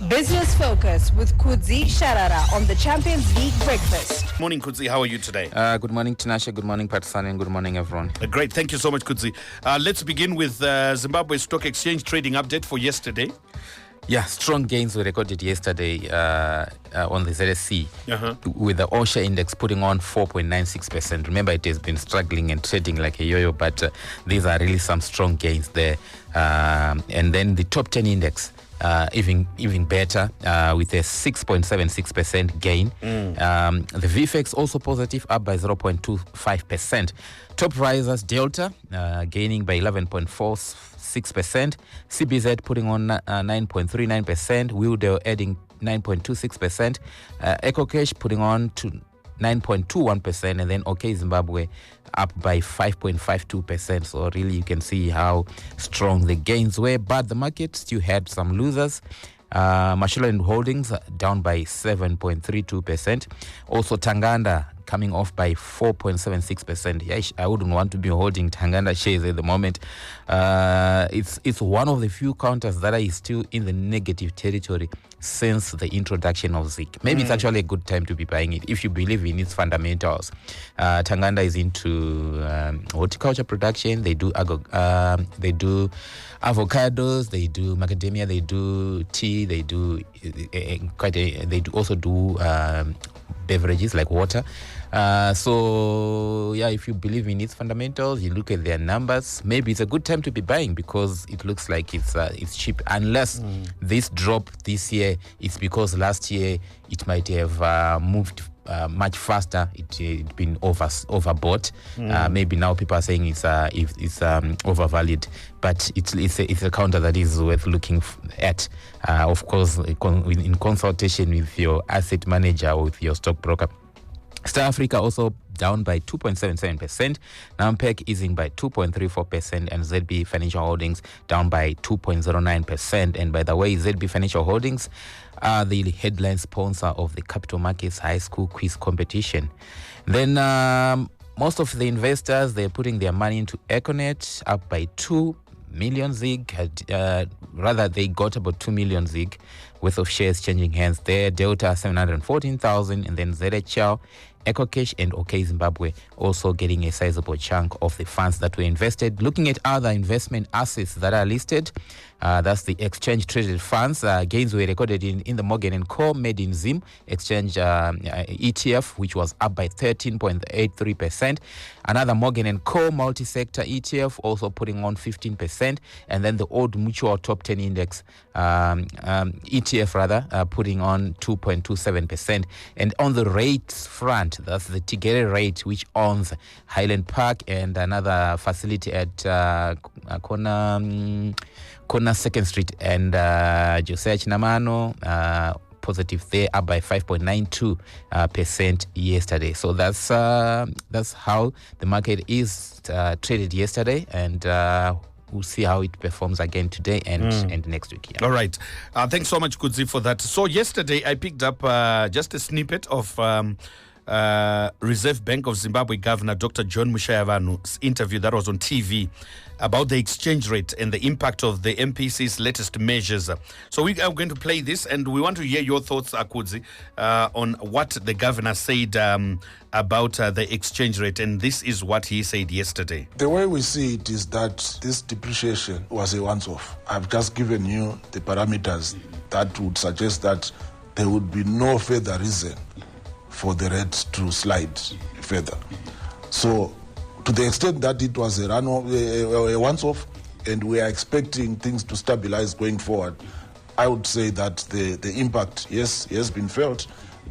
Business Focus with Kudzi Sharara on the Champions League Breakfast. Morning, Kudzi. How are you today? Good morning, Tinashe. Good morning, Patsani, and good morning, everyone. Great. Thank you so much, Kudzi. Let's begin with Zimbabwe Stock Exchange trading update for yesterday. Yeah, strong gains were recorded yesterday on the ZSC, with the OSHA index putting on 4.96%. Remember, it has been struggling and trading like a yo-yo, but these are really some strong gains there. And then the top 10 index, even better, with a 6.76% gain. The VFX also positive, up by 0.25%. Top risers, Delta gaining by 11.46%. CBZ putting on 9.39%. Wildew adding 9.26%. EcoCash putting on to 9.21%, and then OK Zimbabwe up by 5.52%. So really you can see how strong the gains were, but the market still had some losers. Mashonaland Holdings down by 7.32%. Also Tanganda coming off by 4.76%. Yeah, I wouldn't want to be holding Tanganda shares at the moment. It's one of the few counters that are still in the negative territory since the introduction of Zik. Maybe it's actually a good time to be buying it if you believe in its fundamentals. Tanganda is into horticulture production. They do avocados, they do macadamia, they do tea, they do also do beverages like water. So yeah, if you believe in its fundamentals, you look at their numbers, maybe it's a good time to be buying because it looks like it's cheap. Unless this drop this year, it's because last year it might have moved much faster. It's been overbought. Maybe now people are saying it's overvalued, but it's a counter that is worth looking at. Of course, in consultation with your asset manager or with your stockbroker. Star Africa also down by 2.77%. Nampec easing by 2.34%, and ZB Financial Holdings down by 2.09%. And by the way, ZB Financial Holdings are the headline sponsor of the Capital Markets High School Quiz competition. Then most of the investors, they're putting their money into Econet, up by 2 million ZIG. Rather, they got about 2 million ZIG worth of shares changing hands there. Delta 714,000, and then ZHL, EcoCash, and OK Zimbabwe also getting a sizable chunk of the funds that were invested. Looking at other investment assets that are listed, that's the exchange traded funds. Gains were recorded in the Morgan & Co. made in Zim exchange ETF, which was up by 13.83%. Another Morgan & Co. multi-sector ETF also putting on 15%. And then the Old Mutual Top 10 Index ETF putting on 2.27%. And on the rates front, that's the Tigere rate, which owns Highland Park and another facility at Corner 2nd Street and Josiah Chinamano, positive there, up by 5.92% yesterday. So that's how the market is traded yesterday, and we'll see how it performs again today and next week. Yeah. All right. Thanks so much, Kudzi, for that. So yesterday I picked up just a snippet of Reserve Bank of Zimbabwe Governor Dr. John Mushayavanhu's interview that was on TV about the exchange rate and the impact of the MPC's latest measures. So we are going to play this, and we want to hear your thoughts, Kudzi, on what the governor said about the exchange rate, and this is what he said yesterday. The way we see it is that this depreciation was a once-off. I've just given you the parameters that would suggest that there would be no further reason for the rate to slide further. So to the extent that it was a once-off, and we are expecting things to stabilize going forward, I would say that the impact, yes, has been felt,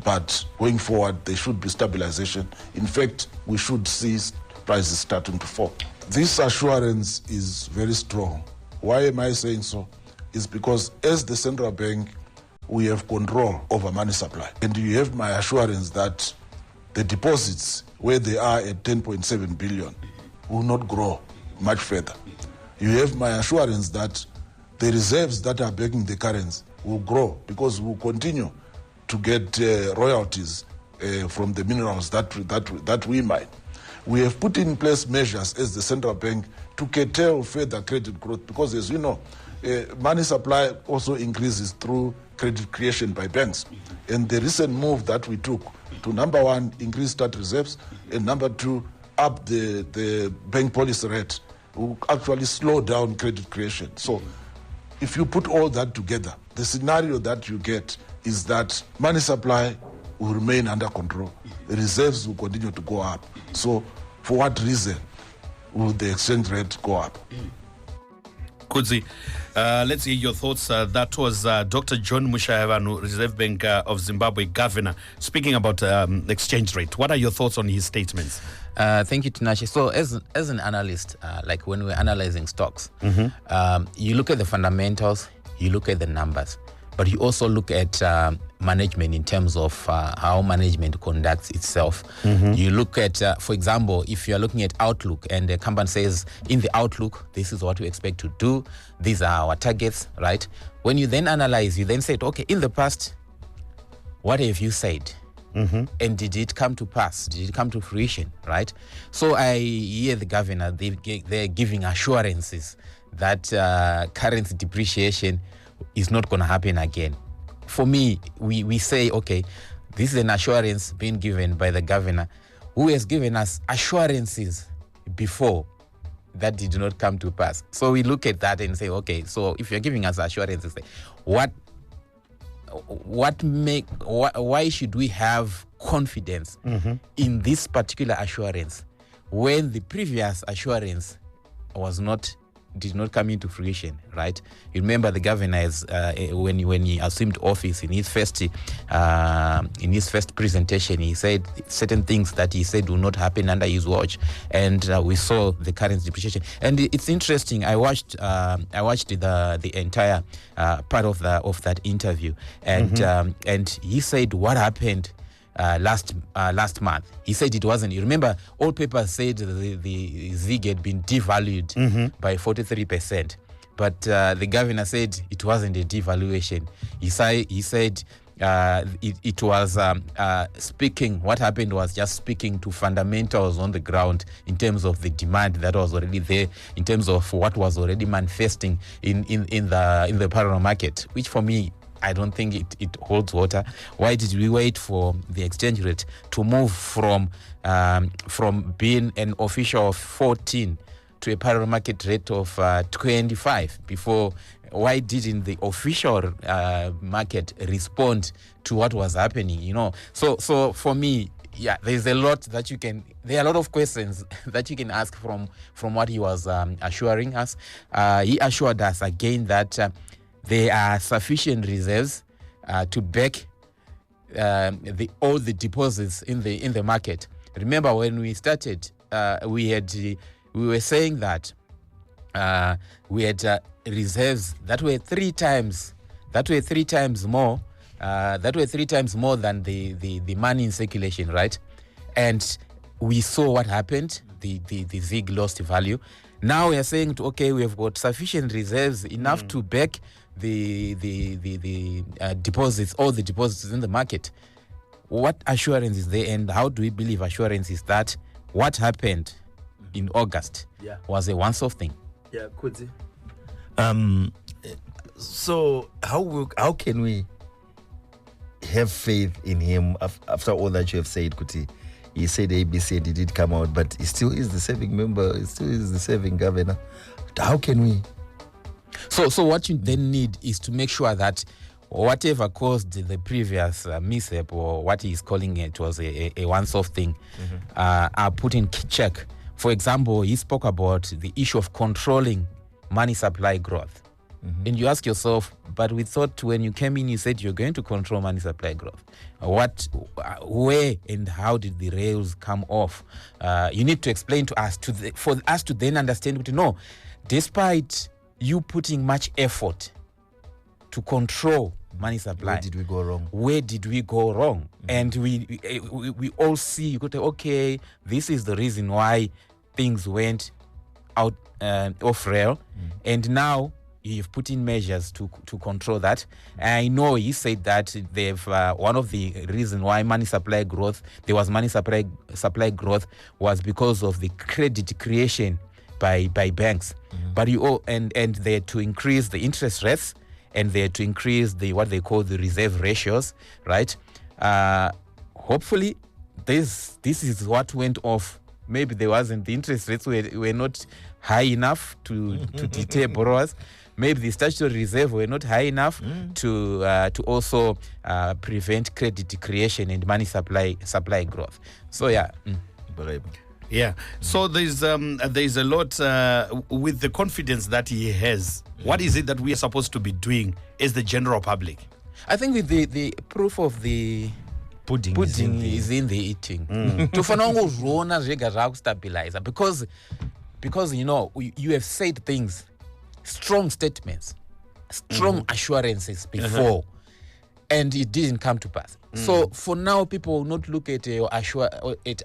but going forward there should be stabilization. In fact, we should see prices starting to fall. This assurance is very strong. Why am I saying so? It's because as the central bank, we have control over money supply. And you have my assurance that the deposits, where they are at 10.7 billion, will not grow much further. You have my assurance that the reserves that are backing the currency will grow, because we will continue to get royalties from the minerals that we mine. We have put in place measures as the central bank to curtail further credit growth, because as you know, money supply also increases through credit creation by banks. And the recent move that we took to, number one, increase state reserves, and number two, up the bank policy rate will actually slow down credit creation. So if you put all that together, the scenario that you get is that money supply will remain under control. The reserves will continue to go up. So for what reason will the exchange rate go up? Kudzi, let's hear your thoughts. That was Dr. John Mushayavanhu, Reserve Bank of Zimbabwe Governor, speaking about exchange rate. What are your thoughts on his statements? Thank you, Tinashe. So as an analyst, like when we're analyzing stocks, you look at the fundamentals, you look at the numbers, but you also look at management in terms of how management conducts itself. You look at, for example, if you're looking at outlook and the company says, in the outlook, this is what we expect to do, these are our targets, right? When you then analyze, you then say, okay, in the past, what have you said? And did it come to pass? Did it come to fruition, right? So I hear the governor, they're giving assurances that currency depreciation is not going to happen again. For me, we say, okay, this is an assurance being given by the governor who has given us assurances before that did not come to pass. So we look at that and say, okay, so if you're giving us assurances, why should we have confidence in this particular assurance when the previous assurance did not come into fruition, right? You remember the governor has, when he assumed office in his first presentation, he said certain things that he said will not happen under his watch, and we saw the currency depreciation. And it's interesting. I watched the entire part of that interview, and he said what happened last month. He said it wasn't. You remember, all papers said the ZiG had been devalued by 43%, but the governor said it wasn't a devaluation. He said it was speaking. What happened was just speaking to fundamentals on the ground in terms of the demand that was already there, in terms of what was already manifesting in the parallel market, which for me, I don't think it holds water. Why did we wait for the exchange rate to move from being an official of 14 to a parallel market rate of 25 before? Why didn't the official market respond to what was happening? So for me, yeah, there are a lot of questions that you can ask from what he was assuring us. He assured us again that there are sufficient reserves to back all the deposits in the market. Remember, when we started, we were saying that we had reserves that were three times more than the money in circulation, right? And we saw what happened. The ZiG lost value. Now we are saying, okay, we have got sufficient reserves enough to back the deposits, all the deposits in the market. What assurance is there, and how do we believe assurance is that what happened in August was a once-off thing? Yeah, Kudzi. So how can we have faith in him after all that you have said, Kuti? He said ABC and he did come out, but he still is the serving member, he still is the serving governor. How can we? So what you then need is to make sure that whatever caused the previous mishap, or what he's calling it was a once-off thing, are put in check. For example, he spoke about the issue of controlling money supply growth. And you ask yourself, but we thought when you came in, you said you're going to control money supply growth. Where and how did the rails come off? You need to explain to us, for us to then understand, to know, despite you putting much effort to control money supply, Where did we go wrong? And we all see, you go to, okay, this is the reason why things went out off rail, and now you've put in measures to control that. I know he said that they've one of the reasons why money supply growth was because of the credit creation by banks. But and they're to increase the interest rates, and they're to increase the what they call the reserve ratios, right? Hopefully this is what went off. Maybe there wasn't, the interest rates were not high enough to deter borrowers. Maybe the statutory reserve were not high enough to also prevent credit creation and money supply growth. So yeah. Yeah. So there's a lot with the confidence that he has. What is it that we are supposed to be doing as the general public? I think with the proof of the pudding is in the eating. Tofana ngozvona zvega zvakustabilizer because you know you have said things, strong statements, strong assurances before, and it didn't come to pass. So for now, people will not look at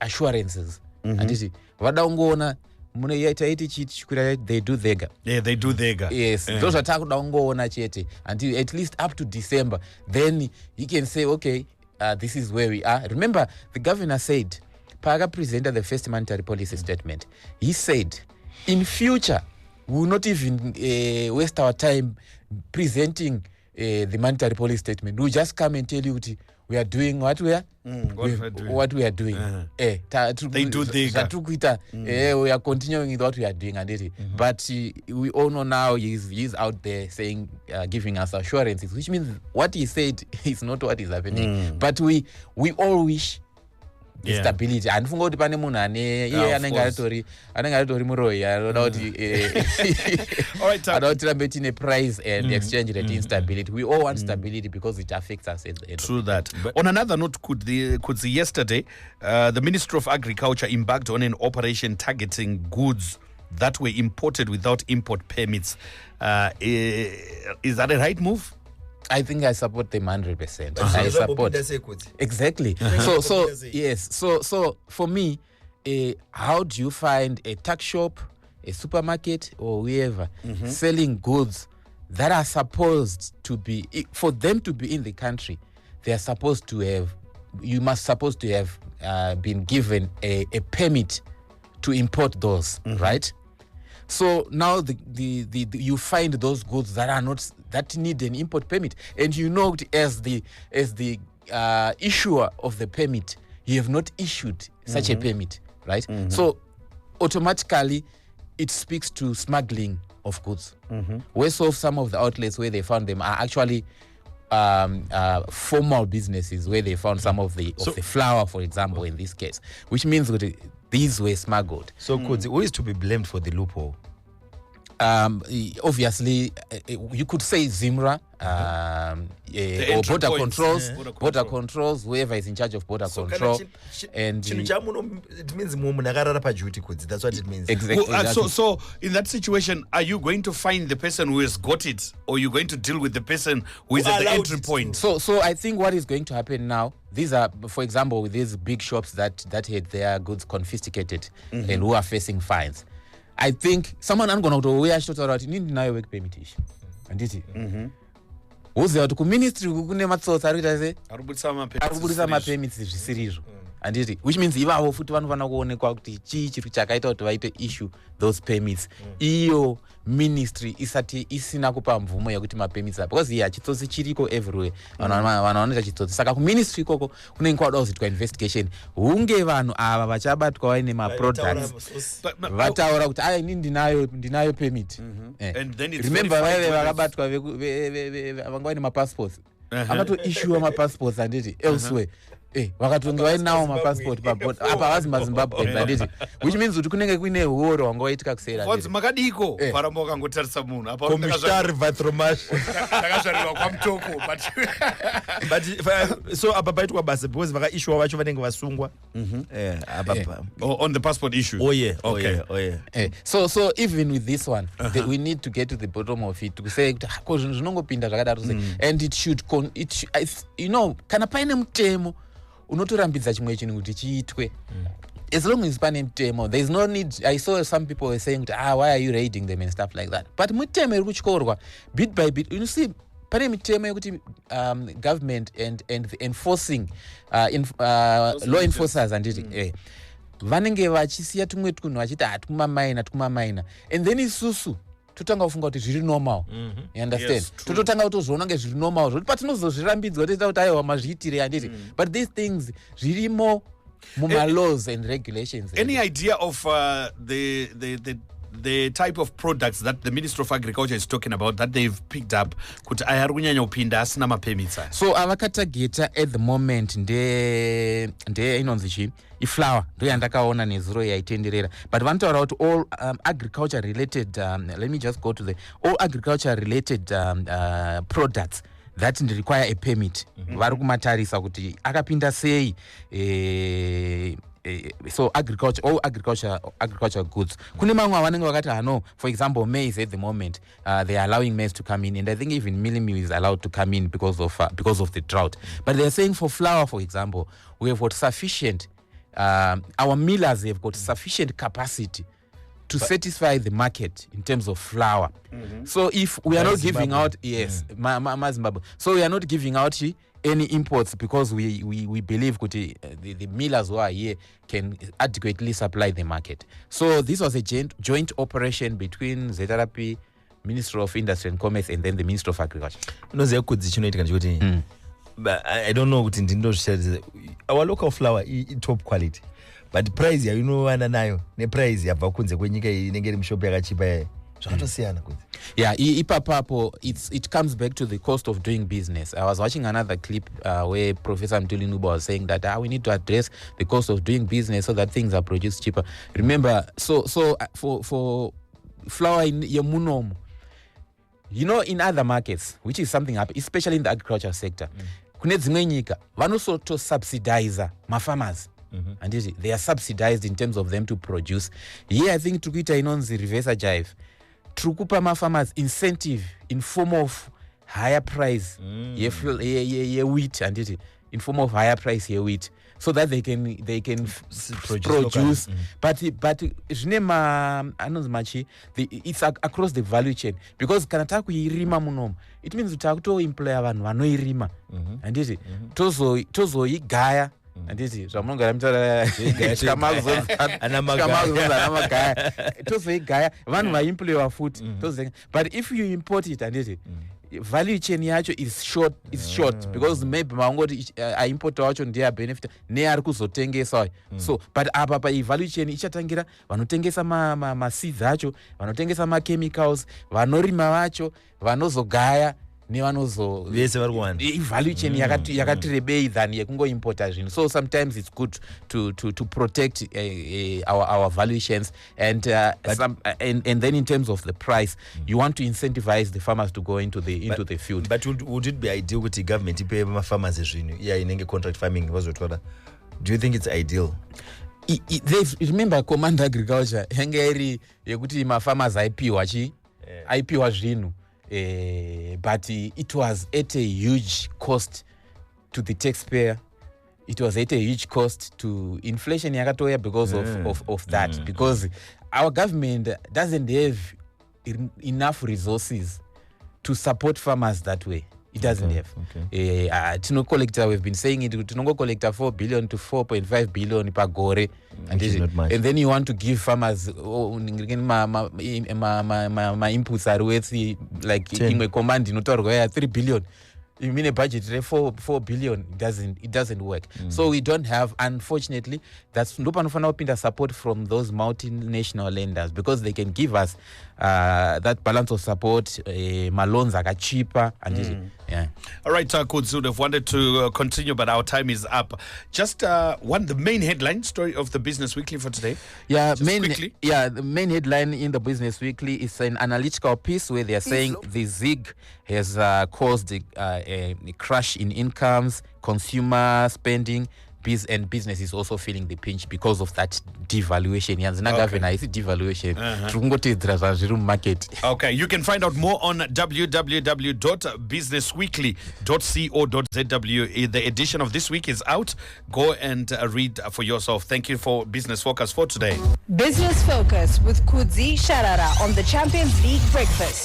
assurances. And vada ungoona munoita iti chiti chikwira, they do thega. Yeah, they do thega. Yes, those are takuda ungoona chete until at least up to December. Then you can say, okay, this is where we are. Remember, the governor said, Paga presented the first monetary policy statement. He said, in future, we will not even waste our time presenting the monetary policy statement. We'll just come and tell you we are doing what we are doing. They do thega. We are continuing with what we are doing. But we all know now he's out there saying, giving us assurances, which means what he said is not what is happening. But we all wish the stability. And funga kuti pane munhu iye anenge atori muroi anoda kuti tirambe tine price and exchange rate instability. We all want stability because it affects us at the end. True that. But on another note, Kudzi, yesterday the Ministry of Agriculture embarked on an operation targeting goods that were imported without import permits. Is that a right move? I think I support them 100%. I support exactly. So yes. So for me, how do you find a tuck shop, a supermarket, or wherever selling goods that are supposed to be, for them to be in the country, they are supposed to have. You must supposed to have been given a permit to import those, right? So now you find those goods that are not, that need an import permit, and you know, as the issuer of the permit, you have not issued such a permit, right? So automatically it speaks to smuggling of goods. Whereas of some of the outlets where they found them are actually formal businesses where they found some of the flour, for example, in this case, which means that these were smuggled. So who is to be blamed for the loophole? Obviously, you could say Zimra, or border controls, whoever is in charge of border control. And it means that's what it means. Exactly. So in that situation, are you going to find the person who has got it, or are you going to deal with the person who is at the entry point? So I think what is going to happen now, these are, for example, with these big shops that had their goods confiscated and who are facing fines. I think someone angona kuti we ashotara kuti nini nayo work permit ishi anditi uziva kuti kuministry kune matsotsi ari kuita se arikubudisa mapermits zvisirizvo anditi, which means ivavo futi vanofanira kuonekwa kuti chii chiri chakaita kuti vaite issue those permits. Iyo ministry isati isina kupa mvumo yekuti mapermits because chitsotsi chiriko everywhere, vanhu vanoita chitsotsi. Saka kuministry ikoko kunenge kwada kuzoitwa investigation, hunge vanhu ava vachabatwa vaine maproducts vataura kuti aya ini ndinayo permit. Remember vaive vakabatwa vanga vaine mapassports akatoissue mapassports anditi elsewhere. Vakatonge vainawo mapassport apa vazi maZimbabwe anditi, which means kuti kunenge kuine horo wanga waitika kusera nditi makadiko paramba wakangotarisa munhu apa komishari vatromash takazvarirwa kwamutoko but so apa paitwa basa because vakaissue vacho vanenge vasungwa on the passport issue. Oh yeah. So even with this one, we need to get to the bottom of it to say because zvinongopinda zvakadaro and it should you know, kana paine mutemo unotorambidza chimwe chinhu kuti chiitwe. As long as pane mutemo, there is no need. I saw some people were saying why are you raiding them and stuff like that, but mutemo iri kuchyorwa bit by bit. You see, pane mitemo yekuti government and the enforcing law enforcers anditi vanenge vachisiya tumwe tunhu vachiti hatumamaina and then isusu totanga kufunga kuti zviri normal. You understand? Yes, true. Tototanga kutozviona kunge zviri normal zvoti patinozozvirambidzwa toita kuti aiwa mazviitire handiti but these things zvirimo muma-laws and regulations. Any idea of the type of products that the Minister of Agriculture is talking about that they've picked up kuti aya ari kunyanya kupinda asina mapermits? So avakatageta at the moment nde inonzi chi iflower ndo yandakaona nezuro yaitenderera but vanotaura kuti all agriculture related let me just go to the all agriculture related products that require a permit vari kumatarisa kuti akapinda sei so all agriculture goods. Kune mamwe avanenge vakati hano, for example maize at the moment they are allowing maize to come in and I think even milling meal is allowed to come in because of the drought. But they are saying for flour, for example, we have got sufficient our millers have got sufficient capacity to satisfy the market in terms of flour. So if we are not giving out Zimbabwe. So we are not giving out any imports because we believe the millers who are here can adequately supply the market. So this was a joint operation between ZRP, Minister of Industry and Commerce, and then the Minister of Agriculture. But I don't know what in the our local flour is top quality. But price ya nayo ne price ya vakunze kwenyika inenge mshope yakachipa zvakatosiyana kuti. Yeah, ipapapo it comes back to the cost of doing business. I was watching another clip where Professor Mtuli Nuba was saying that we need to address the cost of doing business so that things are produced cheaper. Remember, so for flour in Yemunomu, in other markets, which is something up, especially in the agriculture sector, kune dzimwe nyika vanosoto subsidize farmers. And they are subsidized in terms of them to produce. Here I think tukuita inonzi reverse jive. Trukupa farmers incentive in form of higher price ye wheat and in form of higher price ye wheat so that they can produce but it's across the value chain because kana takuirima munomu it means takutoemploya vanhu vanoirima and tozoigaya anditi zvamunogara mutaramagaya tozoigaya vanhu vaemployiwa futi but if you import it anditi value chain yacho is short because maybe maungoti aimpota wacho ndiye benefit neari kuzotengesa so but apa value chain ichatangira vanotengesa maseeds acho vanotengesa machemicals vanorima vacho vanozogaya vese vari kuwana value chain yakati rebei than yekungoimpota zvinhu. So sometimes it's good to protect our value chains and then in terms of the price you want to incentivize the farmers to go into the field. But would it be ideal kuti government ipe farmers zvinhu inenge contract farming vazotora? Do you think it's ideal? Remember command agriculture yange iri yekuti farmers aipiwa zvinhu but it was at a huge cost to the taxpayer. It was at a huge cost to inflation yakatoya because of that because our government doesn't have enough resources to support farmers that way. It doesn't have. Tino collector, we've been saying it, Tinongo collector 4 billion to 4.5 billion per gore. And then you want to give farmers my inputs are worth like in my command in 3 billion. You mean a budget 4 billion? It doesn't work. So we don't have, unfortunately, that's no support from those multinational lenders because they can give us that balance of support. My loans are cheaper and All right, Kuds would have wanted to continue, but our time is up. Just the main headline story of the Business Weekly for today. Quickly. The main headline in the Business Weekly is an analytical piece where they are saying the ZIG has caused a crash in incomes, consumer spending, and business is also feeling the pinch because of that devaluation. Okay, you can find out more on www.businessweekly.co.zw. The edition of this week is out. Go and read for yourself. Thank you for Business Focus for today. Business Focus with Kudzi Sharara on the Champions League Breakfast.